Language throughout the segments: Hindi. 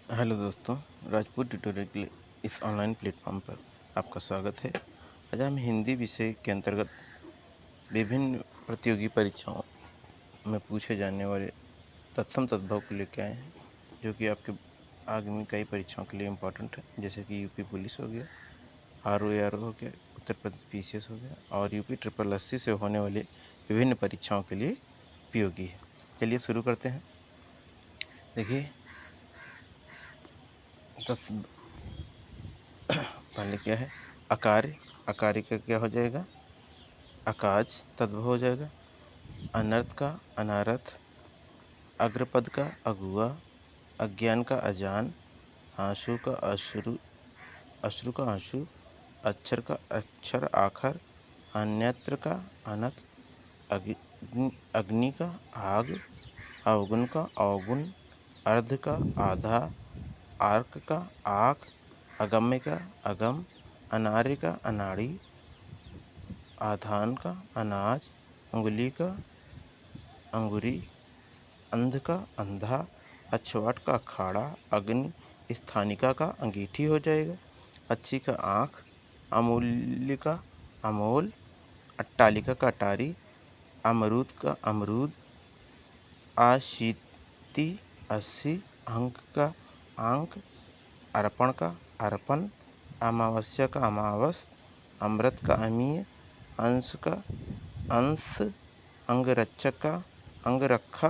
हेलो दोस्तों, राजपूत ट्यूटोरियल के इस ऑनलाइन प्लेटफॉर्म पर आपका स्वागत है। आज हम हिंदी विषय के अंतर्गत विभिन्न प्रतियोगी परीक्षाओं में पूछे जाने वाले तत्सम तद्भव को लेकर आए हैं, जो कि आपके आगामी कई परीक्षाओं के लिए इम्पोर्टेंट है, जैसे कि यूपी पुलिस हो गया, ROA हो गया, उत्तर प्रदेश PCS हो गया और यूपी SSSC से होने वाले विभिन्न परीक्षाओं के लिए उपयोगी है। चलिए शुरू करते हैं। देखिए, पहले क्या है? अकार्य। अकार्य का क्या हो जाएगा? अकाज तद्भव हो जाएगा। अनर्थ का अनारथ। अग्रपद का अगुआ। अज्ञान का अजान। आंसू का अश्रु। अश्रु का आंसू। अक्षर का अक्षर आखर। अन्यत्र का अनत। अग्नि का आग। अवगुण का अवगुण। अर्ध का आधा। आर्क का आख। अगम्य का अगम। अनार्य का अनाड़ी। आधान का अनाज। उंगली का अंगुरी। अंध का अंधा। अक्षवाट का अखाड़ा। अग्नि स्थानिका का अंगीठी हो जाएगा। अच्छी का आँख। अमूल्य का अमोल। अट्टालिका का अटारी। अमरूद का अमरूद। आशीति 80। अंक का अंक। अर्पण का अर्पण। अमावस्या का अमावस। अमृत का अमीय। अंश का अंश। अंगरक्षक का अंगरखा।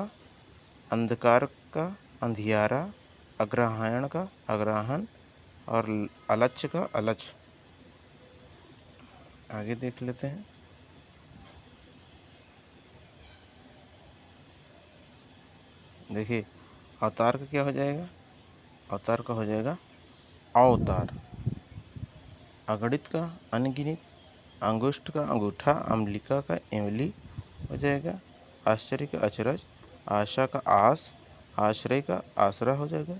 अंधकार का अंधियारा। अग्रहायण का अग्रहण और अलक्ष्य का अलक्ष्य। आगे देख लेते हैं। देखिए, अवतार का क्या हो जाएगा? अवतार का हो जाएगा अवतार। अगणित का अनगिनित। अंगुष्ठ का अंगूठा। अम्लिका का इमली हो जाएगा। आश्चर्य का अचरज। आशा का आस। आश्रय का आसरा हो जाएगा।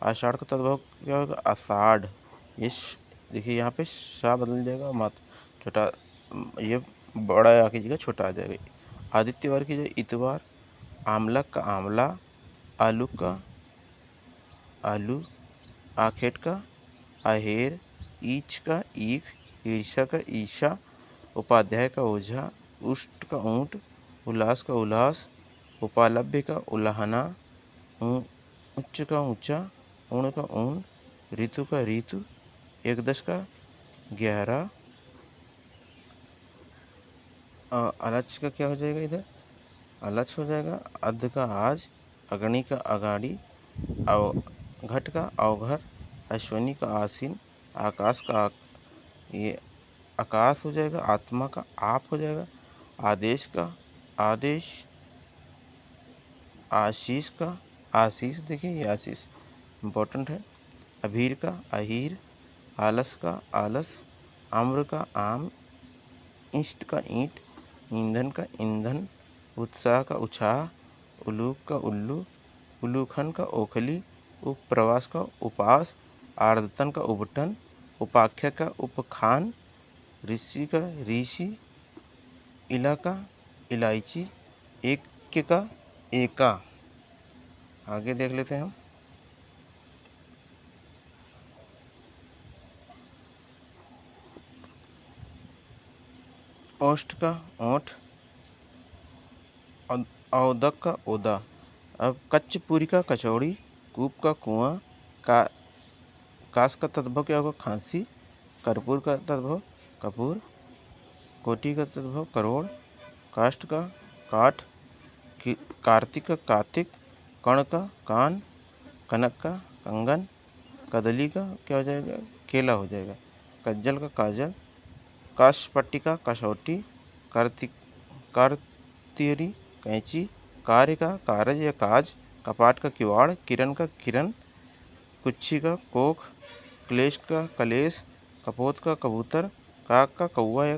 आषाढ़ का तद्भव क्या होगा? आषाढ़। ये देखिए, यहाँ पे शा बदल जाएगा, मात्र छोटा, ये बड़ा आ की जगह छोटा आ जाएगा। आदित्यवार की जगह इतवार। आमलक का आंवला। आलू का आलू। आखेट का आहेर। ईच का ईख। ईर्षा का ईशा। उपाध्याय का ओझा। उष्ट का ऊंट। उल्लास का उल्लास। उपालभ्य का उल्लाहना। उच्च का ऊंचा। ऊण का ऊन। ऋतु का ऋतु। एकदश का 11। अलक्ष्य का क्या हो जाएगा? इधर अलक्ष्य हो जाएगा अध का आज। अग्नि का अगाड़ी। घट का अवघर। अश्वनी का आसीन। आकाश का ये आकाश हो जाएगा। आत्मा का आप हो जाएगा। आदेश का आदेश। आशीष का आशीष। देखिए, ये आशीष इम्पोर्टेंट है। अभीर का अहीर। आलस का आलस। आम्र का आम। इष्ट का ईंट। ईंधन का ईंधन। उत्साह का उत्साह। उलूक का उल्लू। उलूखन का ओखली। उपप्रवास का उपास। आर्दतन का उबटन। उपाख्या का उपखान। ऋषि का ऋषि। इला का इलायची। एक का एका। आगे देख लेते हैं हम। ओष्ठ का ओठ। औदक का ओदा। अब कच्च पूरी का कचौड़ी। कूप का कुआं। का काश का तद्भव क्या होगा? खांसी। कर्पूर का तद्भव कपूर। कोटि का तद्भव करोड़। काष्ठ का काठ। कार्तिक का कार्तिक। कण का कान। कनक का कंगन। कदली का क्या हो जाएगा? केला हो जाएगा। कज्जल का काजल। काशपट्टी का कसौटी। कार्तियरी कैंची। कार्य का कारज या काज। कपाट का किवाड़। किरण का किरण। कुच्छी का कोख। क्लेश का कलेश। कपोत का कबूतर। काग का कौवा या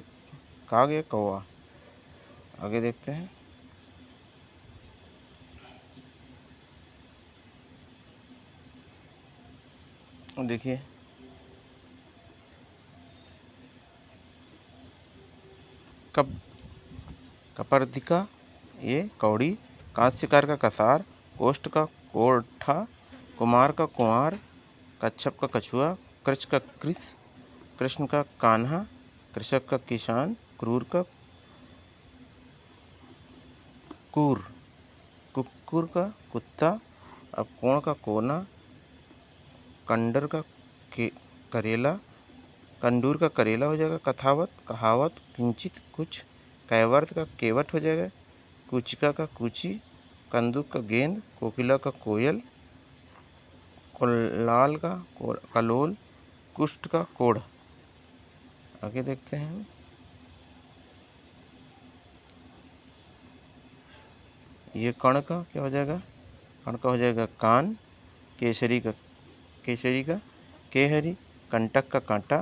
काग या कौवा। आगे देखते हैं। देखिए, कब कपर्दिका ये कौड़ी। कांस्यकार का कसार। कोष्ठ का कोठा। कुमार का कुंवार, कच्छप का कछुआ, कृष का कृष, कृष्ण का कान्हा, कृषक का किसान, क्रूर का कूर, कुक्कुर का कुत्ता। अब कोण का कोना, कंडर का करेला, कंदूर का करेला हो जाएगा। कथावत कहावत, किंचित कुछ, कैवर्त का केवट हो जाएगा। कुचिका का कुची, कंदुक का गेंद, कोकिला का कोयल, कोल्लाल का कलोल, कुष्ठ का कोढ़। आगे देखते हैं। ये कण का क्या हो जाएगा? कण का हो जाएगा कान, केसरी का केहरी, कंटक का कांटा,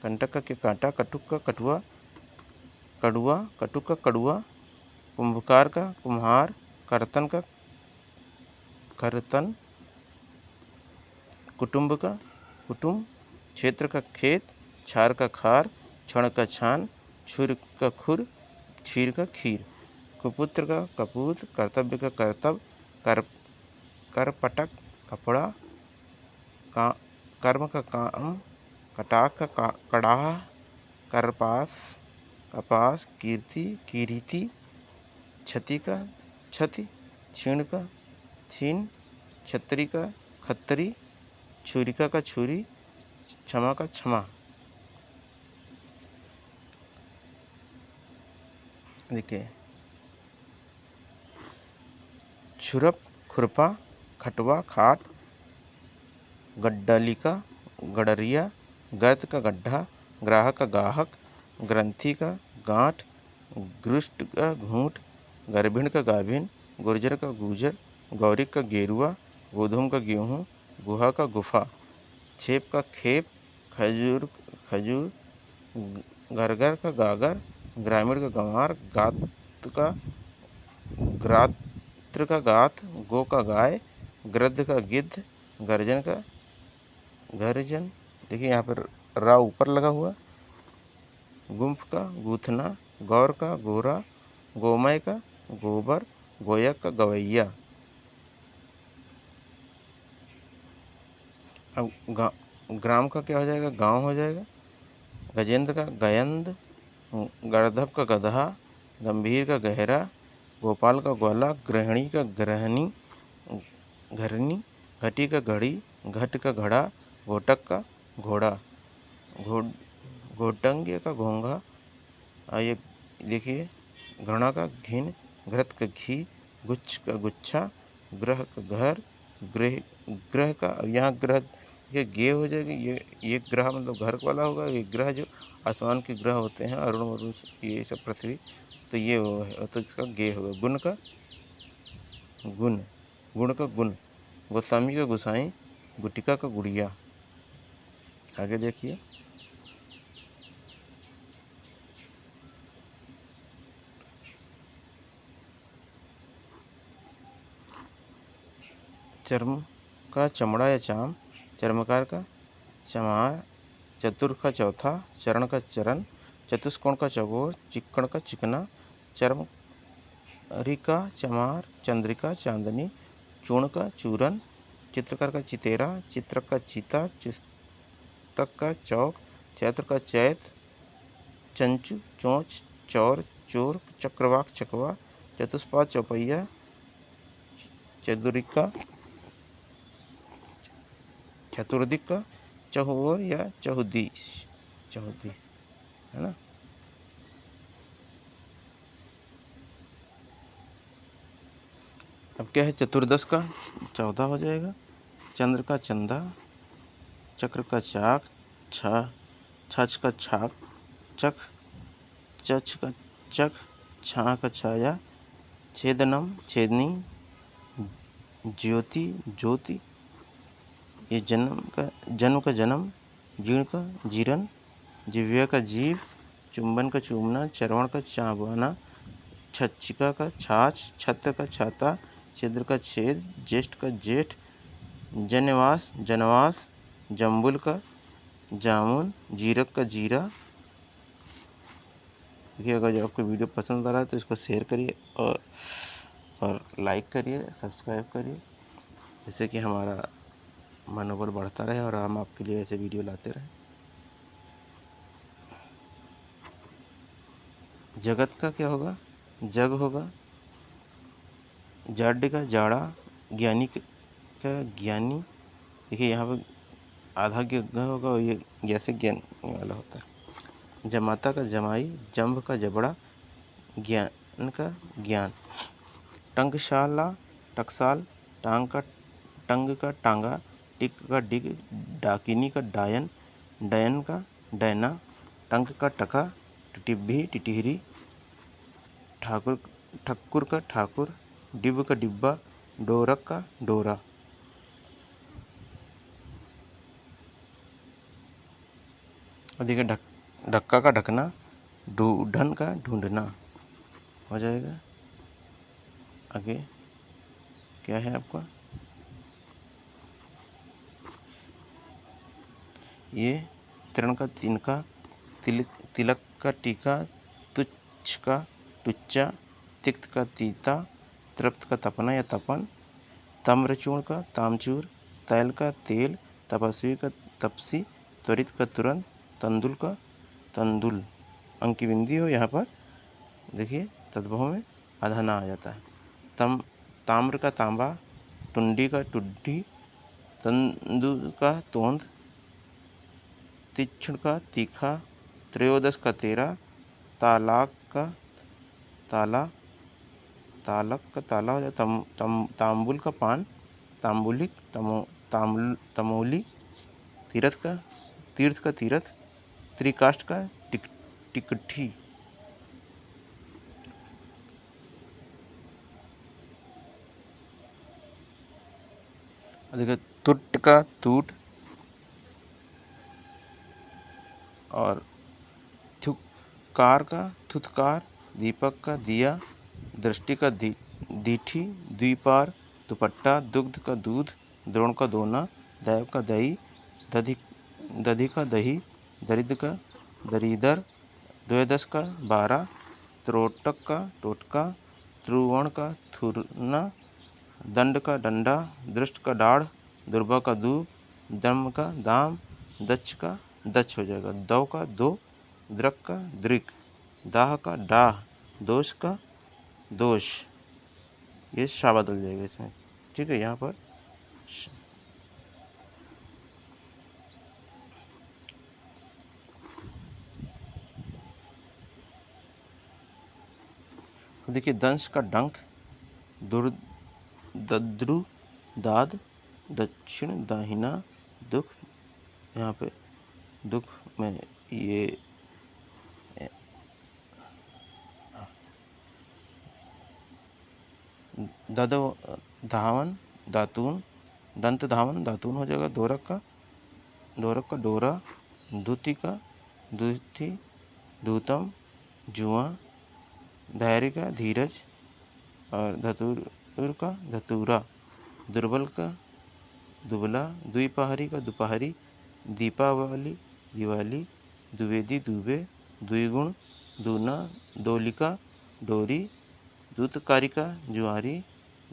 कंटक का कांटा, कटुक का कटुआ, कड़ुआ, कटुक का कड़ुआ, कुंभकार का कुम्हार, कर्तन का कर्तन, कुटुंब का कुटुंब, क्षेत्र का खेत, छार का खार, क्षण का छान, छुर का खुर, क्षीर का खीर, कुपुत्र का कपूत, कर्तव्य का कर्तव्य, करपटक कपड़ा, कर्म का काम, कटाक का कड़ाह, करपास कपास, कीर्ति कीरीति, क्षति का क्षति, क्षीण का छीन, छतरी का खत्तरी, छुरिका का छुरी, क्षमा का क्षमा। देखिए, छुरप खुरपा, खटवा खाट, गड्डलिका गडरिया, गर्त का गड्ढा, ग्राहक का गाहक, ग्रंथि का गांठ, घृष्ट का घूंट, गर्भिण का गाभिन, गुर्जर का गुर्जर, गौरिक का गेरुआ, गोधूम का गेहूँ, गुहा का गुफा, छेप का खेप, खजूर खजूर, गरगर का गागर, ग्रामीण का गंवार, गात का ग्रात्र का गात, गो का गाय, गृद्ध का गिद्ध, गर्जन का गर्जन। देखिए यहाँ पर रा ऊपर लगा हुआ, गुम्फ का गूथना, गौर का गोरा, गोमय का गोबर, गोयक का गवैया। अब ग्राम का क्या हो जाएगा? गांव हो जाएगा। गजेंद्र का गयंद, गर्दभ का गधा, गंभीर का गहरा, गोपाल का ग्वाला, गृहिणी का गृहिणी घरनी, घटी का घड़ी, घट का घड़ा, घोटक का घोड़ा, घोटंग्य का घोंघा। ये देखिए, घृणा का घिन, घृत का घी, गुच्छ का गुच्छा, ग्रह का घर, ग्रह का यहाँ ग्रह ये गे हो जाएगी। ये ग्रह मतलब घर वाला होगा। ये ग्रह जो आसमान के ग्रह होते हैं, अरुण वरुण ये सब पृथ्वी, तो ये तो इसका गे होगा। गुण का गुण, गुण का गुण, गोस्वामी का गोसाई, गुटिका का गुड़िया। आगे देखिए, चर्म का चमड़ा या चाम, चर्मकार का चमार, चतुर का चौथा, चरण का चरण, चतुष्कोण का चौकोर, चिक्कण का चिकना, चर्म रिका चमार, चंद्रिका चांदनी, चूर्ण का चूरन, चित्रकार का चितेरा, चित्रक का चीता, चिस्तक का चौक, चैत्र का चैत, चंचु चोंच, चौर चोर, चक्रवाक चकवा, चतुष्पाद चौपैया, चतुरिका चतुर्दिक का चहुओर या चहुदी चहुदी, है ना। अब क्या है? चतुर्दश का 14 हो जाएगा। चंद्र का चंदा, चक्र का चाक, छछ का छाक, चख, चछ का चख, छा का छाया, छेदनम छेदनी, ज्योति ज्योति, ये जन्म का जन्म, जीर्ण का जीरन, जिव्या का जीव, चुंबन का चूमना, चरवण का चाबना, छच्छिका का छाछ, छत्र का छाता, छिद्र का छेद, ज्येष्ठ का जेठ, जन्यवास जनवास, जम्बुल का जामुन, जीरक का जीरा। देखिए, अगर जो आपको वीडियो पसंद आ रहा है तो इसको शेयर करिए और लाइक करिए, सब्सक्राइब करिए, जिससे कि हमारा मनोबल बढ़ता रहे और हम आपके लिए ऐसे वीडियो लाते रहें। जगत का क्या होगा? जग होगा। जाड्य का जाड़ा, ज्ञानी का ज्ञानी। देखिए यहाँ पर आधा ग होगा और ये जैसे ज्ञान वाला होता है। जमाता का जमाई, जंभ का जबड़ा, ज्ञान का ज्ञान। टंकशाला टकसाल, टांग का टंग का टांगा, टिक का डिग, डाकिनी का डायन, डयन का डैना, टंक का टका, टिटिब्भी टिटिहरी, ठाकुर ठक्कुर का ठाकुर, डिब का डिब्बा, डोरक का डोरा। और देखिए ढक्का का ढकना, ढूंढन का ढूंढना हो जाएगा। आगे क्या है आपका? ये तृण का तिनका, तिलक का टीका, तुच्छ का टुच्चा, तिक्त का तीता, तृप्त का तपना या तपन, ताम्रचूर्ण का तामचूर, तैल का तेल, तपस्वी का तपसी, त्वरित का तुरंत, तंदुल का तंदुल। अंक की बिंदी हो यहाँ पर देखिए तद्भव में आधा ना आ जाता है। ताम्र का तांबा, टुंडी का टुड्डी, तंदु का तोंद, तीक्ष्ण का तीखा, त्रयोदश का तेरा, तालाक का ताला, तालक का ताला हो जाए, तांबुल का पान, तांबुलिक, तमोली, तीर्थ का तीर्थ, त्रिकाष्ठ का टिकठी। देखिए तुट का तूट, और थुकार का थुतकार, दीपक का दिया, दृष्टि का दीठी, द्विपार, दुपट्टा, दुग्ध का दूध, द्रोण का दोना, दैव का दही, दधि का दही, दरिद्र का दरीदर, द्वैदश का 12, त्रोटक का टोटका, त्रुवण का थुरना, दंड का डंडा, दृष्ट का डाढ़, दुर्भा का दूब, दम का दाम, दक्ष का दक्ष हो जाएगा, दव का दो, द्रक का दृक, दाह का डाह, दोष का दोष। ये शा बदल जाएगा इसमें, ठीक है। यहाँ पर देखिए दंश का डंक, दद्रु दाद, दक्षिण दाहिना, दुख। यहाँ पे दुख में ये दद धावन दातून, दंत धावन दातून हो जाएगा। दोरक का डोरा, दूती का दूती, दूतम जुआ, धैर्य का धीरज, और धतूर का धतूरा, दुर्बल का दुबला, द्विपहरी का दोपहरी, दीपावली दिवाली, द्विवेदी दुबे, द्विगुण दूना, दोलिका डोरी, दूतकारिका जुआरी,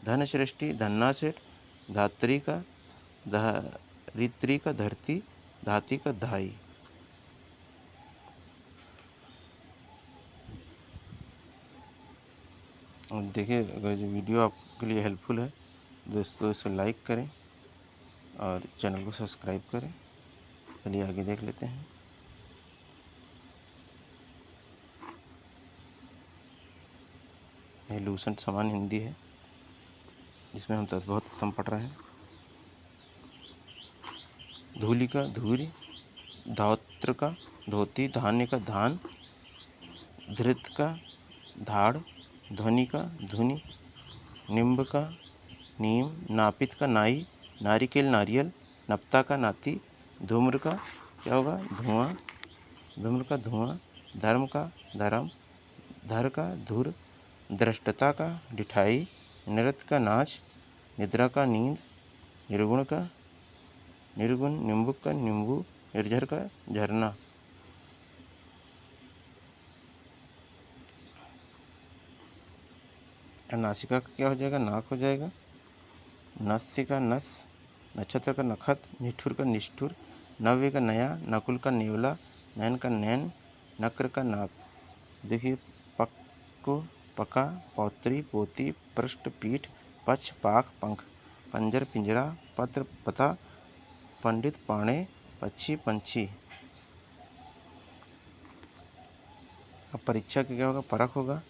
धन सृष्टि धन्ना सेठ, धात्री का धरित्री का धरती, धाती का धाई। और देखिए अगर जो वीडियो आपके लिए हेल्पफुल है दोस्तों इसे लाइक करें और चैनल को सब्सक्राइब करें। चलिए आगे देख लेते हैं। यह लूसेंट समान हिंदी है जिसमें हम तद्भव सम पढ़ रहे हैं। धूलि का धूरी, धात्र का धोती, धान्य का धान, धृत का धाड़, ध्वनि का धुनि, निम्ब का नीम, नापित का नाई, नारिकेल नारियल, नप्ता का नाती, धूम्र का क्या होगा? धुआं, धूम्र का धुआं, धर्म का धर्म, धर का धुर, दृष्टता का डिठाई, नृत्य का नाच, निद्रा का नींद, निर्गुण का निर्गुण, निम्बुक का नींबू, निर्झर का झरना। नासिका का क्या हो जाएगा? नाक हो जाएगा। नस्य का नस, नक्षत्र का नखत, निष्ठुर का निष्ठुर, नव्य का नया, नकुल का नेवला, नयन का नैन, नक्र का नाक। देखिए पक्को पका, पौत्री पोती, पृष्ठ पीठ, पक्ष पाक पंख, पंजर पिंजरा, पत्र पता, पंडित पाणे, पक्षी पंछी। अब परीक्षा का क्या होगा? परख होगा।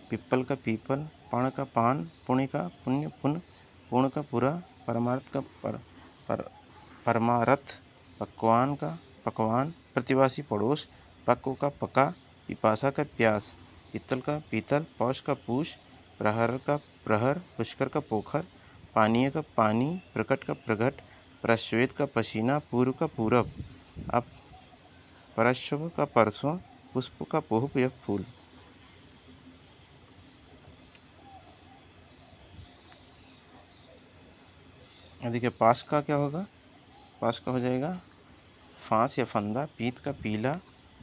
पिप्पल का पीपल, पण का पान, पुण्य का पुण्य पुण्य, पूर्ण का पूरा, परमार्थ का परमारथ, पकवान का पकवान, प्रतिवासी पड़ोस, पक्को का पका, पिपासा का प्यास, पित्तल का पीतल, पौष का पूष, प्रहर का प्रहर, पुष्कर का पोखर, पानीय का पानी, प्रकट का प्रगट, प्रश्वेत का पसीना, पूर्व का पूरब। अब परश्व का परसों, पुष्प का पुष्प या फूल। देखिए पास का क्या होगा? पास का हो जाएगा फांस या फंदा, पीत का पीला,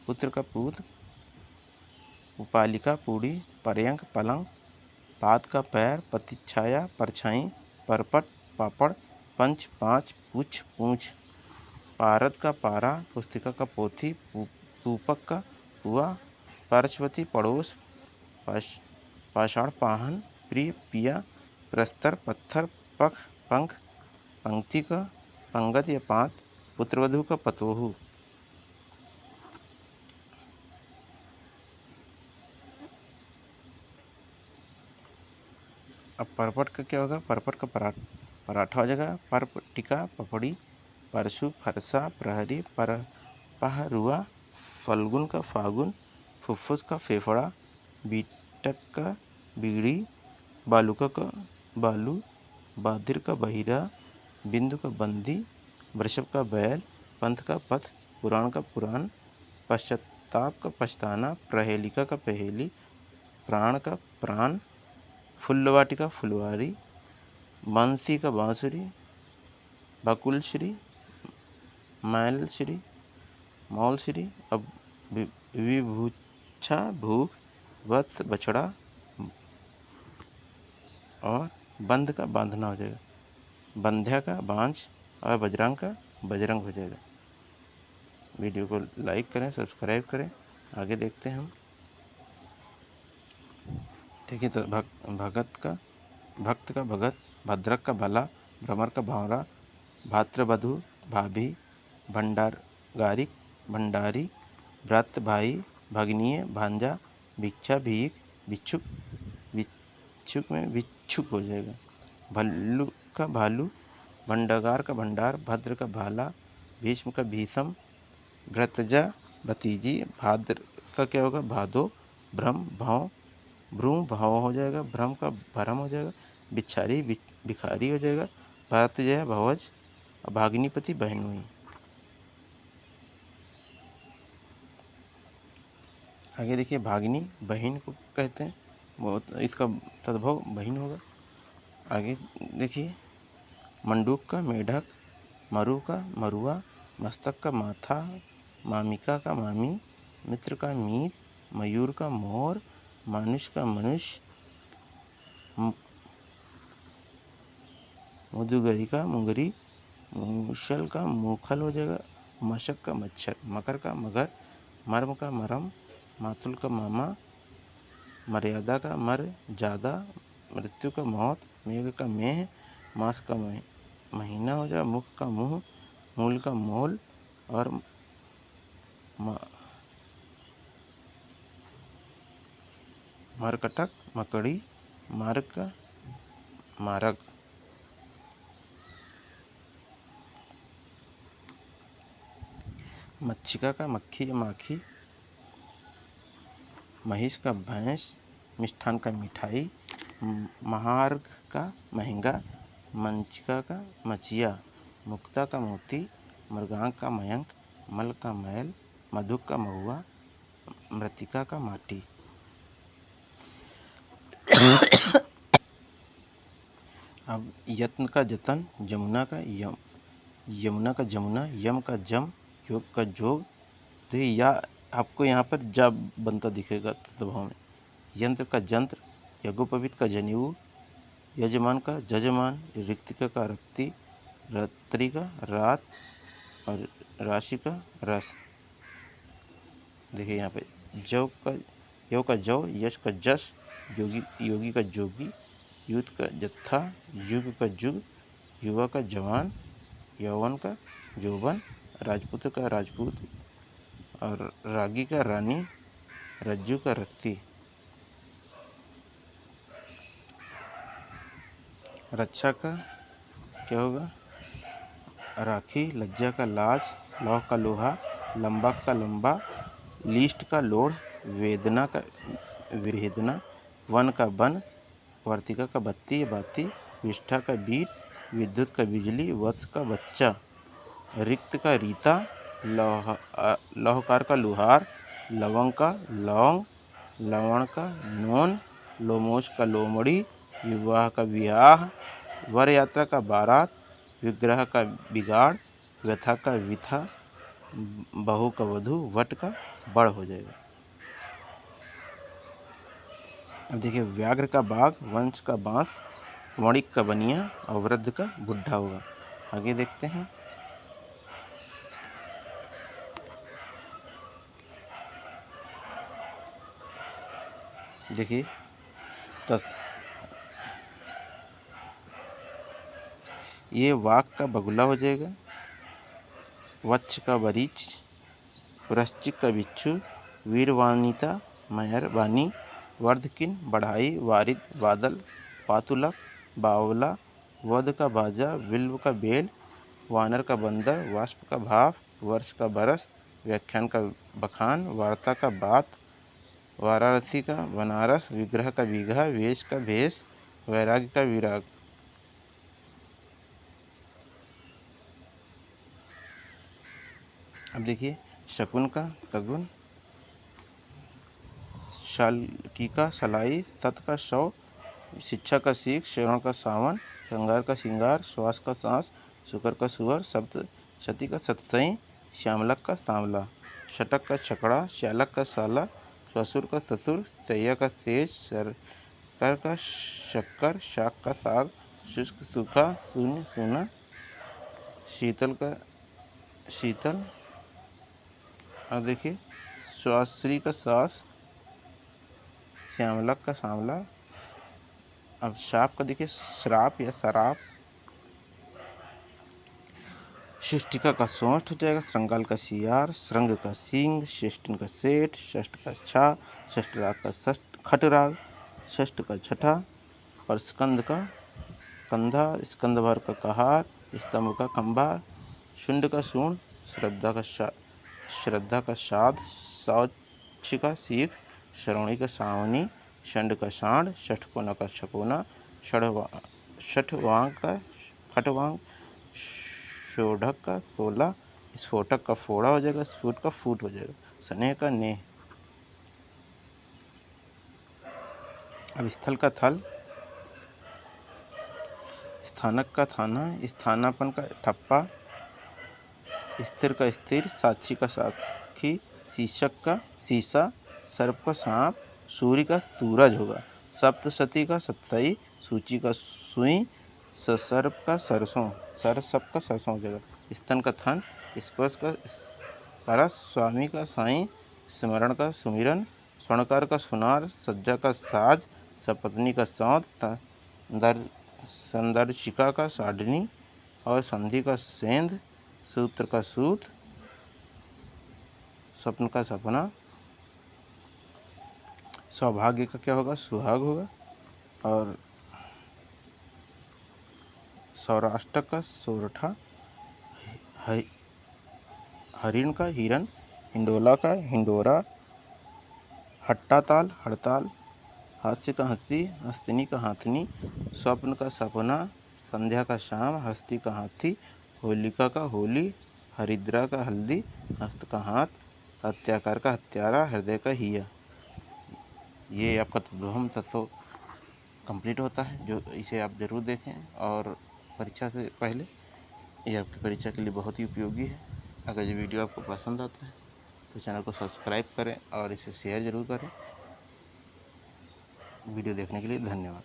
पुत्र का पूत, उपालिका पूड़ी, पर्यंक पलंग, पाद का पैर, प्रतिच्छाया परछाई, परपट पापड़, पंच पाँच, पूछ पूछ, पारद का पारा, पुस्तिका का पोथी, पूपक का पुआ, पार्श्वती पड़ोस, पाषाण पाहन, प्रिय पिया, प्रस्तर पत्थर, पख पंख, पंक्ति का पंगत या पात, पुत्रवधु का पतोहू। अब परपट का क्या होगा? परपट का पराठा हो जाएगा, परपटिका पपड़ी, परशु फरसा, प्रहरी पहरुआ, फल्गुन का फागुन, फुफ्फुस का फेफड़ा, बीटक का बीड़ी, बालुका का बालू, बादिर का बहिरा, बिंदु का बंदी, वृषभ का बैल, पंथ का पथ, पुराण का पुराण, पश्चाताप का पछताना, प्रहेलिका का पहेली, प्राण का प्राण, फुल्लवाटी का फुलवारी, बंसी का बांसुरी, बकुलश्री, मैलश्री, मौलश्री। अब विभूछा भूख, वत्स बछड़ा, और बंध का बांधना हो जाएगा, बंध्या का बांझ, और बजरंग का बजरंग हो जाएगा। वीडियो को लाइक करें, सब्सक्राइब करें। आगे देखते हैं हम। देखिए तो भगत का भक्त का भगत, भद्रक का भला, भ्रमर का भंवरा, भात्रवधु भाभी, भंडारगारिक भंडारी, भ्रात भाई, भगनीय भांजा, भिक्षा भीख, भिक्षुक, भिक्षुक में भिक्षुक हो जाएगा, भल्लू का भालू, भंडागार का भंडार, भद्र का भाला, भीष्म का भीषम, भ्रतजा भतीजी, भाद्र का क्या होगा? भादो, भ्रम भाव, भ्रूम भाव हो जाएगा, भ्रम का भरम हो जाएगा, बिच्छारी भिखारी हो जाएगा, भरतजय भवज, भागिनीपति बहन हुई। आगे देखिए भागिनी बहन को कहते हैं, वो इसका तद्भव बहन होगा। आगे देखिए मंडूक का मेढक, मरु का मरुआ, मस्तक का माथा, मामिका का मामी, मित्र का मीत, मयूर का मोर, मानुष का मनुष्य, मुदुगरी का मुंगरी, मूसल का मूखल हो जाएगा, मशक का मच्छर, मकर का मगर, मर्म का मरम, मातुल का मामा, मर्यादा का मर ज्यादा, मृत्यु का मौत, मेघ का मेह, मास का महीना हो जाएगा, मुख का मुंह, मूल का मोल, और मरकटक मकड़ी, मार्ग का मारग। मच्छिका का मक्खी या माखी, महिष का भैंस, मिष्ठान का मिठाई, महार्घ का महंगा, मंचिका का मचिया, मुक्ता का मोती, मृगांक का मयंक, मल का मैल, मधुक का महुआ, मृतिका का माटी। अब यत्न का जतन, जमुना का यम, यमुना का जमुना, यम का जम, योग का जोग। तो या आपको यहाँ पर जब बनता दिखेगा तत्भाव में। यंत्र का जंत्र, यज्ञोपवीत का जनेऊ, यजमान का जजमान, ऋतिका का रत्ती, रात्रि का रात और राशि का रस। देखिए यहाँ पे यो का जौ, यश का जस, योगी का जोगी, यूथ का जत्था, युग का जुग, युवा का जवान, यौवन का यौवन, राजपूत का राजपूत और रागी का रानी, रज्जू का रत्ती। रक्षा का क्या होगा? राखी, लज्जा का लाज, लौह का लोहा, लंबा का लंबा, लिस्ट का लोढ़, वेदना का वेदना, वन का वन, वर्तिका का बत्ती बाती, विष्ठा का बीट, विद्युत का बिजली, वत्स का बच्चा, रिक्त का रीता, लौहकार का लुहार, लवंग का लौंग, लवण का नोन, लोमोश का लोमड़ी, विवाह का विवाह, वर यात्रा का बारात, विग्रह का बिगाड़, व्यथा का विथा, बहू का वधू, वट का बड़ हो जाएगा। अब देखिए व्याघ्र का बाघ, वंश का बांस, वणिक का बनिया और वृद्ध का बुढ़ा होगा। आगे देखते हैं। देखिए ये वाक का बगुला हो जाएगा, वत्स का वरिच, वृश्चिक का बिच्छू, वीरवानिता मेहरबानी, वर्धकिन बढ़ाई, वारिद बादल, पातुलक बावला, वध का बाजा, विल्व का बेल, वानर का बंदर, वाष्प का भाप, वर्ष का बरस, व्याख्यान का बखान, वार्ता का बात, वाराणसी का बनारस, विग्रह का बीघा, वेश का भेष, वैराग्य का विराग। अब देखिए शकुन का सगुन, शाल्की का सलाई, सत का शव, शिक्षा का सीख, श्रवण का सावन, श्रृंगार का श्रृंगार, श्वास का सांस, शुकर का सुअर, सप्तशती का सतसई, श्यामलक का सांवला, शटक का छकड़ा, श्यालक का साला, ससुर का ससुर, सैया का सेज, शक्कर का शक्कर, शाक का साग, शुष्क सूखा, शून्य सूना, शीतल का शीतल। और देखिए स्वाश्री का सास, श्यामलक का सांवला। अब शाप का देखिए श्राप या शराप, शिष्टिका का सोंठ हो जाएगा, श्रृंगाल का सियार, श्रृंग का सींग, श्रेष्ठन का सेठ, षष्ठ का छा, षष्ठ राग का खटराग, षष्ठ का छठा और स्कंद का कंधा, स्कंद भर का कहार, स्तंभ का खंभा, शुंड का सूंड, श्रद्धा का शाद, शौच का सीख, श्रवणी का सावनी, षंड का सांड, षठकोना का छकोना, षठवांग का खटवांग, शोढ़क का सोला, स्फोटक का फोड़ा हो जाएगा, स्फुट का फूट हो जाएगा, स्नेह का नेह। अब स्थल का थल, स्थानक का थाना, स्थानापन का ठप्पा, स्थिर का स्थिर, साक्षी का साक्षी, शीर्षक का शीशा, सर्प का सांप, सूर्य का सूरज होगा, सप्तशती का सत्सई, सूची का सुई, सर्प का सरसों, सर्प का सरसों हो जाएगा, स्तन का थन, स्पर्श का स्पर्श, स्वामी का साईं, स्मरण का सुमिरन, स्वर्णकार का सुनार, सज्जा का साज, सपत्नी का सौंध, संदर्शिका का साढ़नी और संधि का सेंध, सूत्र का सूत, स्वप्न का सपना, सौभाग्य का क्या होगा? सुहाग होगा, और सौराष्ट्र का सोरठा, हरिण का हिरन, हिंडोला का हिंडोरा, हट्टा ताल हड़ताल, हास्य का हंसी, हस्तिनी का हाथनी, स्वप्न का सपना, संध्या का शाम, हस्ती का हाथी, होलिका का होली, हरिद्रा का हल्दी, हस्त का हाथ, हत्याकार का हत्यारा, हृदय का हिया। ये आपका तत्वम तत्व कंप्लीट होता है, जो इसे आप ज़रूर देखें और परीक्षा से पहले ये आपकी परीक्षा के लिए बहुत ही उपयोगी है। अगर ये वीडियो आपको पसंद आता है तो चैनल को सब्सक्राइब करें और इसे शेयर ज़रूर करें। वीडियो देखने के लिए धन्यवाद।